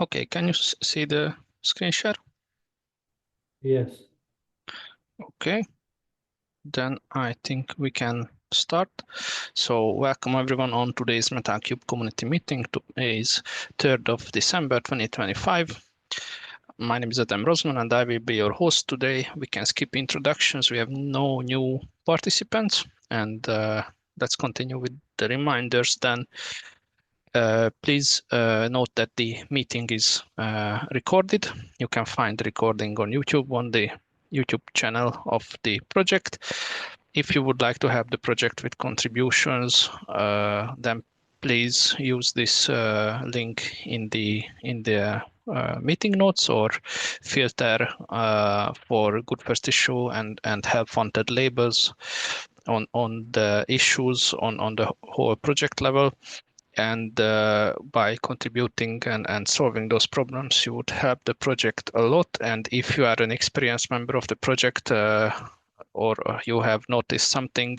Okay, can you see the screen share? Yes. Okay, then I think we can start. So welcome everyone on today's Metal3 Community meeting. Today is 3rd of December 2025. My name is Adam Rosman and I will be your host today. We can skip introductions. We have no new participants. And let's continue with the reminders then. Please note that the meeting is recorded. You can find the recording on YouTube on the YouTube channel of the project. If you would like to have the project with contributions, then please use this link in the meeting notes or filter for good first issue and help wanted labels on the issues on the whole project level. And by contributing and solving those problems, you would help the project a lot. And if you are an experienced member of the project or you have noticed something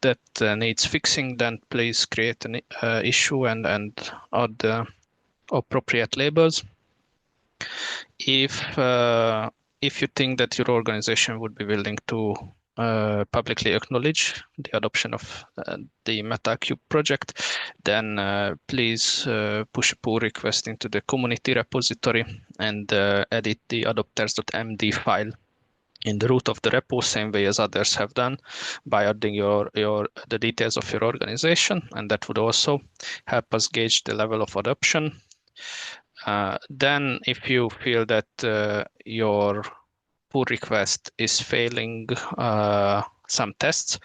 that needs fixing, then please create an issue and add the appropriate labels. If you think that your organization would be willing to publicly acknowledge the adoption of the Metal3 project, then please push a pull request into the community repository and edit the adopters.md file in the root of the repo, same way as others have done, by adding the details of your organization, and that would also help us gauge the level of adoption. Then if you feel that your pull request is failing some tests,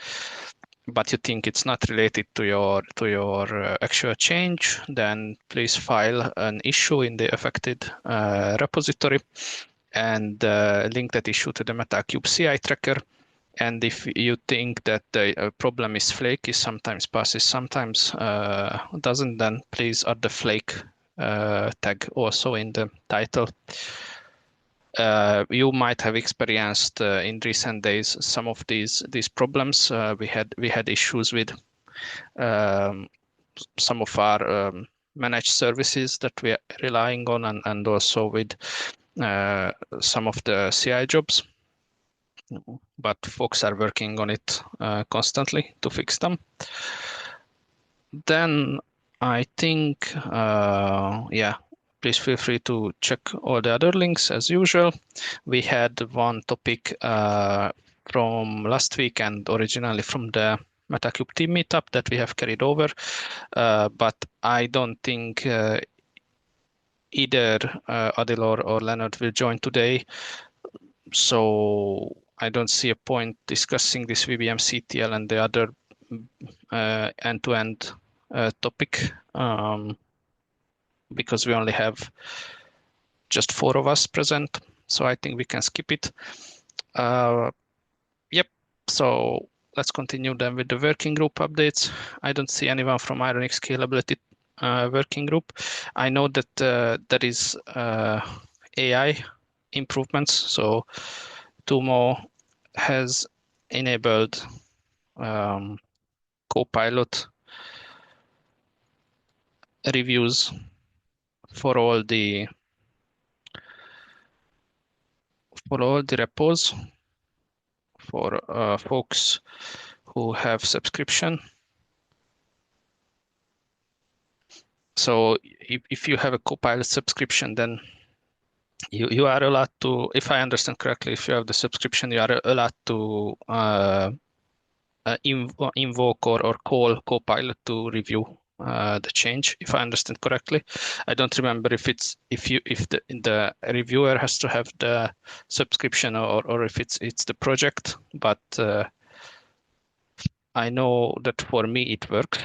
but you think it's not related to your actual change, then please file an issue in the affected repository and link that issue to the Metal3 CI tracker. And if you think that the problem is flaky, sometimes passes, sometimes doesn't, then please add the flake tag also in the title. You might have experienced in recent days some of these problems. We had issues with some of our managed services that we are relying on, and also with some of the CI jobs. But folks are working on it constantly to fix them. Then I think, yeah, please feel free to check all the other links as usual. We had one topic from last week and originally from the Metal3 team meetup that we have carried over, but I don't think either Adil or Leonard will join today. So I don't see a point discussing this VBM CTL and the other end-to-end topic because we only have just 4 of us present. So I think we can skip it. Yep. So let's continue then with the working group updates. I don't see anyone from Ironic Scalability working group. I know that there is AI improvements. So Tumo has enabled Copilot reviews for all the repos for folks who have subscription. So if you have a Copilot subscription, then you are allowed to, if I understand correctly, if you have the subscription, you are allowed to invoke or call Copilot to review the change, if I understand correctly. I don't remember if the reviewer has to have the subscription or if it's the project, but I know that for me it works.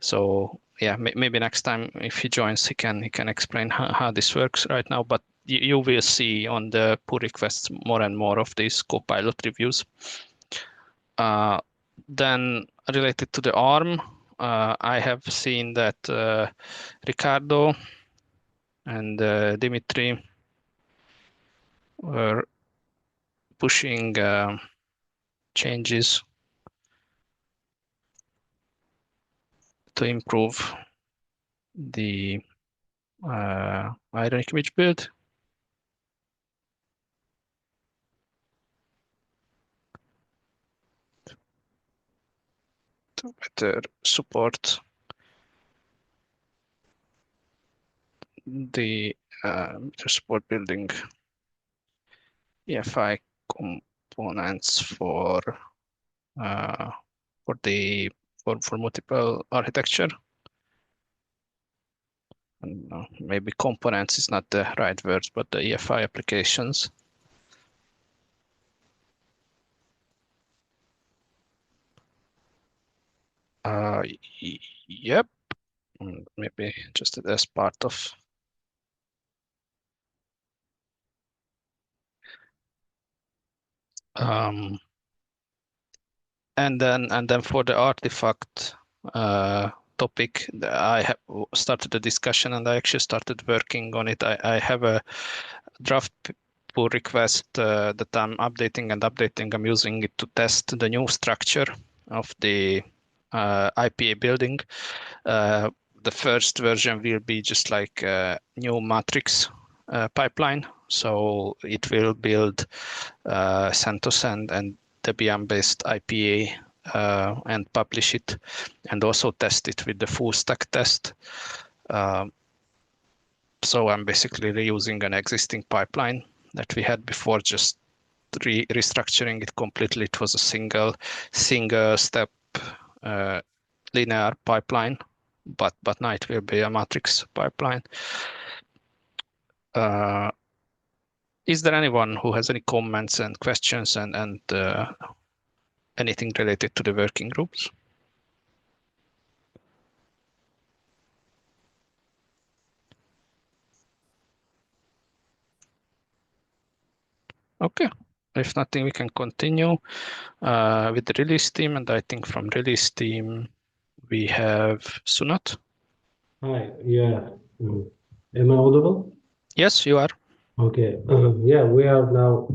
so yeah, maybe next time if he joins, he can explain how this works right now. But you will see on the pull requests more and more of these Copilot reviews. Then related to the ARM, I have seen that Ricardo and Dimitri were pushing changes to improve the Ironic image build. To better support the to support building EFI components uh, the for multiple architecture. And, maybe components is not the right word, but the EFI applications. Yep, maybe just as part of. And then for the artifact topic, I have started a discussion and I actually started working on it. I have a draft pull request that I'm updating and updating. I'm using it to test the new structure of the IPA building. The first version will be just like a new matrix pipeline. So it will build CentOS and Debian-based IPA and publish it, and also test it with the full stack test. So I'm basically reusing an existing pipeline that we had before, just restructuring it completely. It was a single step uh, linear pipeline, but now it will be a matrix pipeline. Is there anyone who has any comments and questions and anything related to the working groups? Okay, if nothing, we can continue with the release team. And I think from release team, we have Sunat. Hi, yeah. Am I audible? Yes, you are. Okay. Yeah, we are now,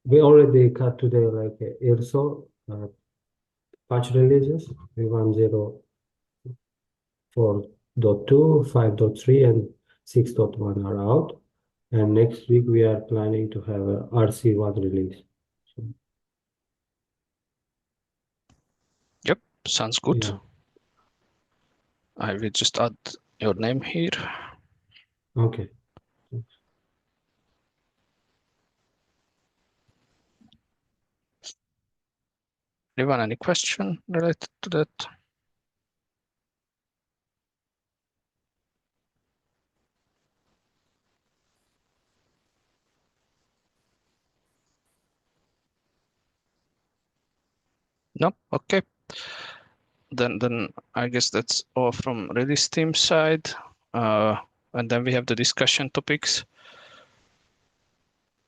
we already cut today like IRSO patch releases, 104.2, 5.3, and 6.1 are out. And next week we are planning to have a RC1 release. So, Yep, sounds good. yeah. I will just add your name here. Okay. Anyone, any question related to that? No? Okay. Then I guess that's all from release team side. And then we have the discussion topics.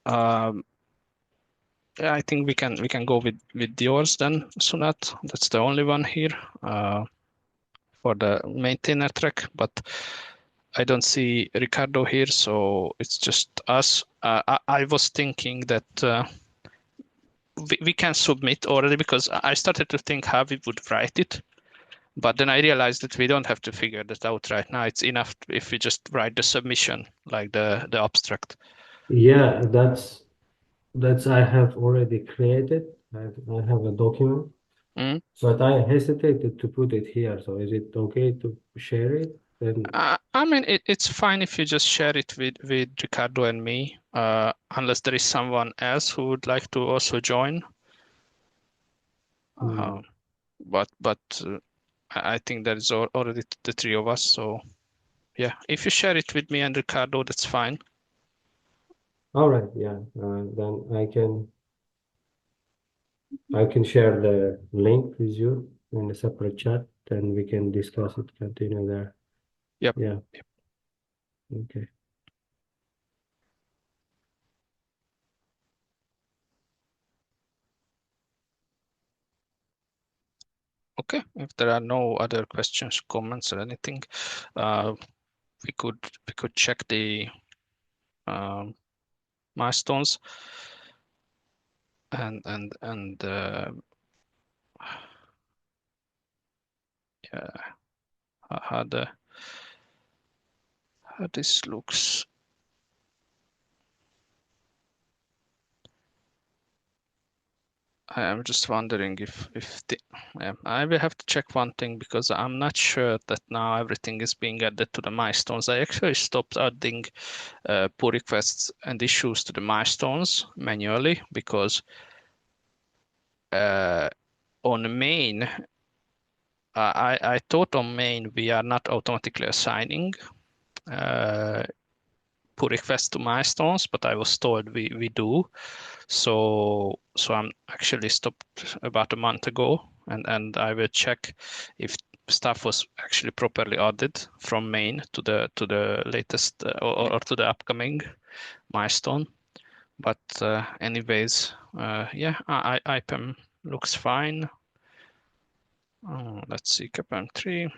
Um, yeah, I think we can go with yours then, Sunat. That's the only one here for the maintainer track, but I don't see Ricardo here, so it's just us. I was thinking that we can submit already, because I started to think how we would write it, but then I realized that we don't have to figure that out right now. It's enough if we just write the submission, like the abstract. Yeah, that's I have already created. I have a document, Mm. but I hesitated to put it here. So is it okay to share it? Then I mean, it's fine if you just share it with Ricardo and me, unless there is someone else who would like to also join. mm, Uh, but I think there is already the three of us. So yeah, if you share it with me and Ricardo, that's fine. all right, yeah. Then I can share the link with you in a separate chat, then we can discuss it, continue there. Yep. Yeah, okay. Okay. If there are no other questions, comments, or anything, uh, we could check the um, milestones and, yeah, how this looks. I am just wondering if I will have to check one thing because I'm not sure that now everything is being added to the milestones. I actually stopped adding pull requests and issues to the milestones manually because on main, I thought on main we are not automatically assigning uh, pull requests to milestones, but I was told we do. So I'm actually stopped about a month ago, and I will check if stuff was actually properly added from main to the latest or to the upcoming milestone. But anyways, yeah, IPEM looks fine. Let's see, KPM3.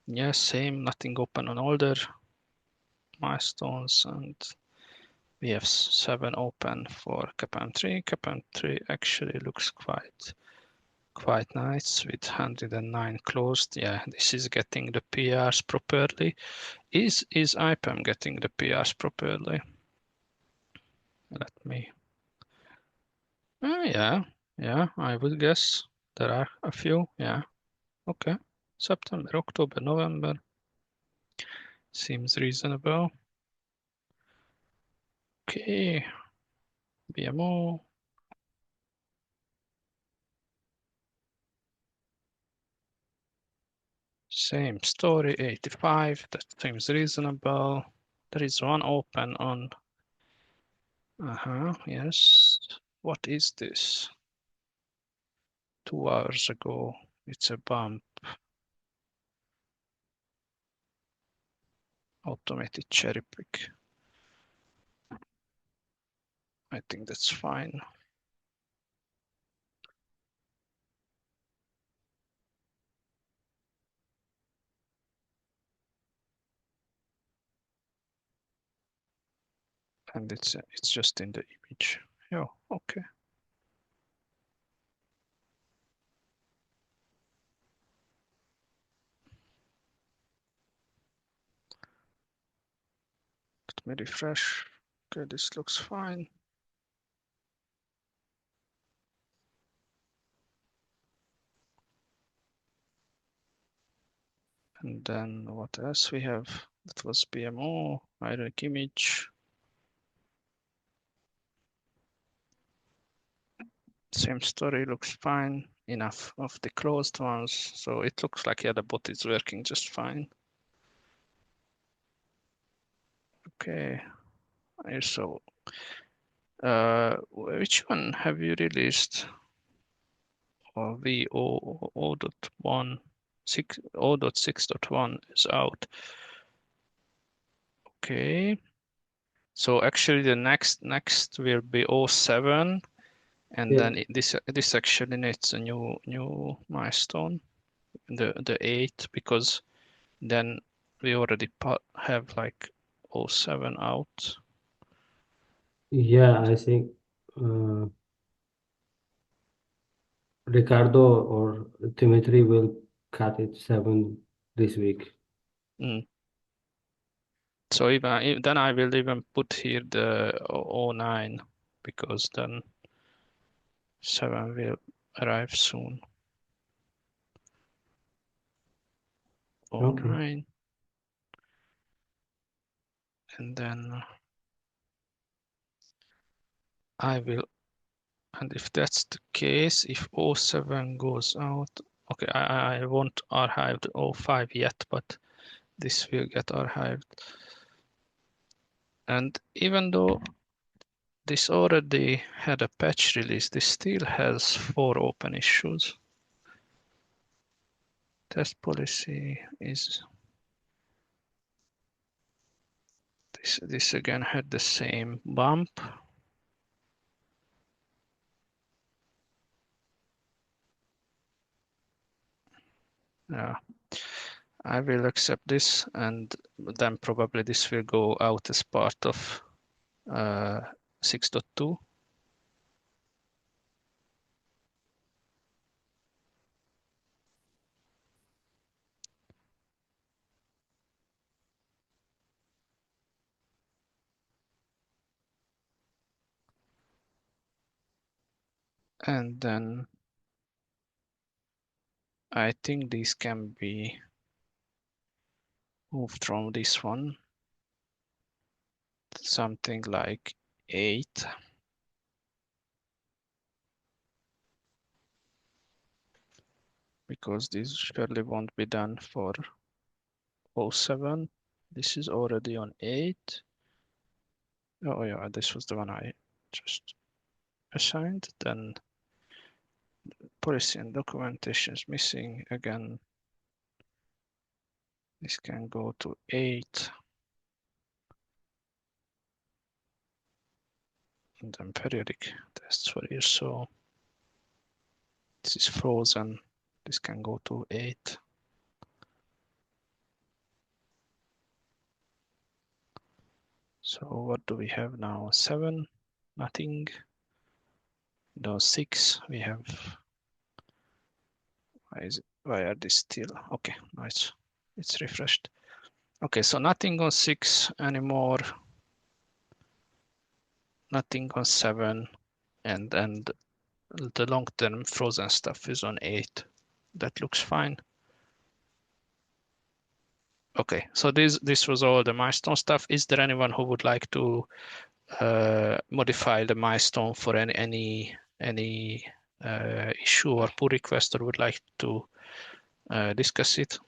Yeah, same, nothing open on older milestones, and we have 7 open for KPM3. KPM3 actually looks quite nice with 109 closed. Yeah, this is getting the PRs properly. Is IPEM getting the PRs properly? Let me. Yeah, I would guess there are a few. Yeah, okay. September, October, November seems reasonable. Okay, BMO. Same story, 85. That seems reasonable. There is one open on. Yes. What is this? 2 hours ago. It's a bump. Automated cherry pick. I think that's fine. And it's just in the image. Yeah, okay. Let me refresh. Okay, this looks fine. And then what else we have? That was BMO, ironic image. Same story, looks fine. Enough of the closed ones. So it looks like, yeah, the bot is working just fine. Okay, so which one have you released? Or VO0.1, 0.6.1 is out. Okay. So actually the next will be O 07, and Yeah, then this actually needs a new milestone, the 8, because then we already have like O 07 out. yeah, I think uh, Ricardo or Dimitri will cut it 7 this week. Mm. So even then I will even put here the O 09 because then 7 will arrive soon. O Okay. 09, and then I will. And if that's the case, if O 07 goes out, okay, I won't archive the O 05 yet, but this will get archived. And even though this already had a patch release, this still has 4 open issues. Test policy is this again had the same bump. Yeah, I will accept this, and then probably this will go out as part of 6.2. And then I think these can be moved from this one, something like 8. Because this surely won't be done for 07. This is already on 8. Oh yeah, this was the one I just assigned. Then policy and documentation is missing again. This can go to 8. And then periodic tests for ISO. This is frozen. This can go to 8. So what do we have now? 7, nothing. No, 6, we have. Why are these still? Okay, nice. It's refreshed. Okay, so nothing on 6 anymore. Nothing on 7, and the long-term frozen stuff is on 8. That looks fine. Okay, so this was all the milestone stuff. Is there anyone who would like to modify the milestone for any issue or pull request, or would like to discuss it?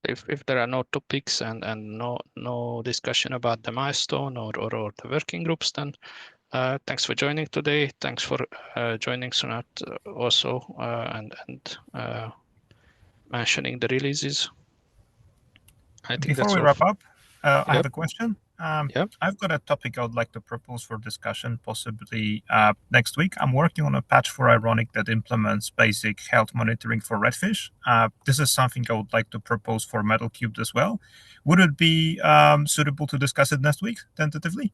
If there are no topics and no discussion about the milestone or the working groups, then thanks for joining today. Thanks for joining Sonat also and mentioning the releases. I think Before that's we all. wrap up, I Yep. have a question. Yep. I've got a topic I would like to propose for discussion, possibly next week. I'm working on a patch for Ironic that implements basic health monitoring for redfish. This is something I would like to propose for Metal Cube as well. Would it be suitable to discuss it next week, tentatively?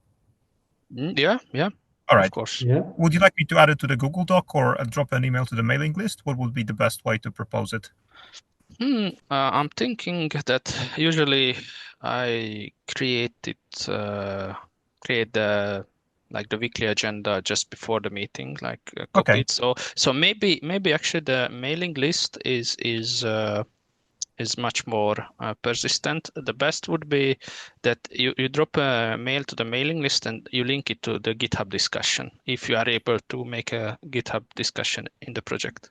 Yeah. All Of right. course. Yeah. Would you like me to add it to the Google Doc or drop an email to the mailing list? What would be the best way to propose it? I'm thinking that usually I create the weekly agenda just before the meeting, copy Okay. it. So maybe actually the mailing list is much more persistent. The best would be that you drop a mail to the mailing list and you link it to the GitHub discussion if you are able to make a GitHub discussion in the project.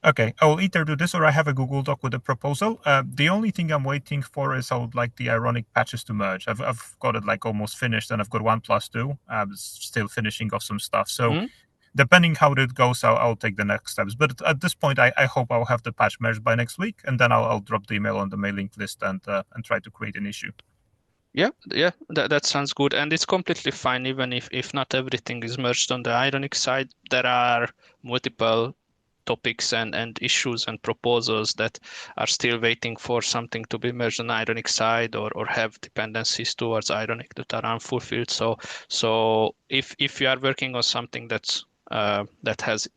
Okay, I will either do this or I have a Google Doc with a proposal. The only thing I'm waiting for is I would like the Ironic patches to merge. I've got it like almost finished, and I've got 1+2. I'm still finishing off some stuff. So depending how it goes, I'll take the next steps. But at this point, I hope I'll have the patch merged by next week, and then I'll drop the email on the mailing list and try to create an issue. Yeah, that sounds good, and it's completely fine even if not everything is merged on the Ironic side. There are multiple topics and issues and proposals that are still waiting for something to be merged on the Ironic side or have dependencies towards Ironic that are unfulfilled. So if you are working on something that has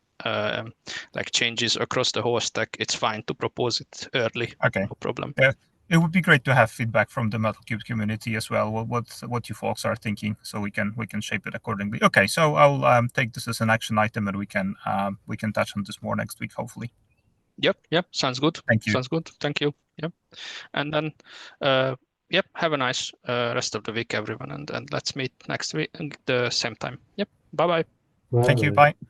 changes across the whole stack, it's fine to propose it early. Okay. No problem. Yeah. It would be great to have feedback from the Metal3 community as well. What you folks are thinking, so we can shape it accordingly. Okay, so I'll take this as an action item, and we can touch on this more next week, hopefully. Yep. Sounds good. Thank you. Sounds good. Thank you. Yep. And then, have a nice rest of the week, everyone, and let's meet next week at the same time. Yep. Bye-bye. Thank you. Bye. Bye.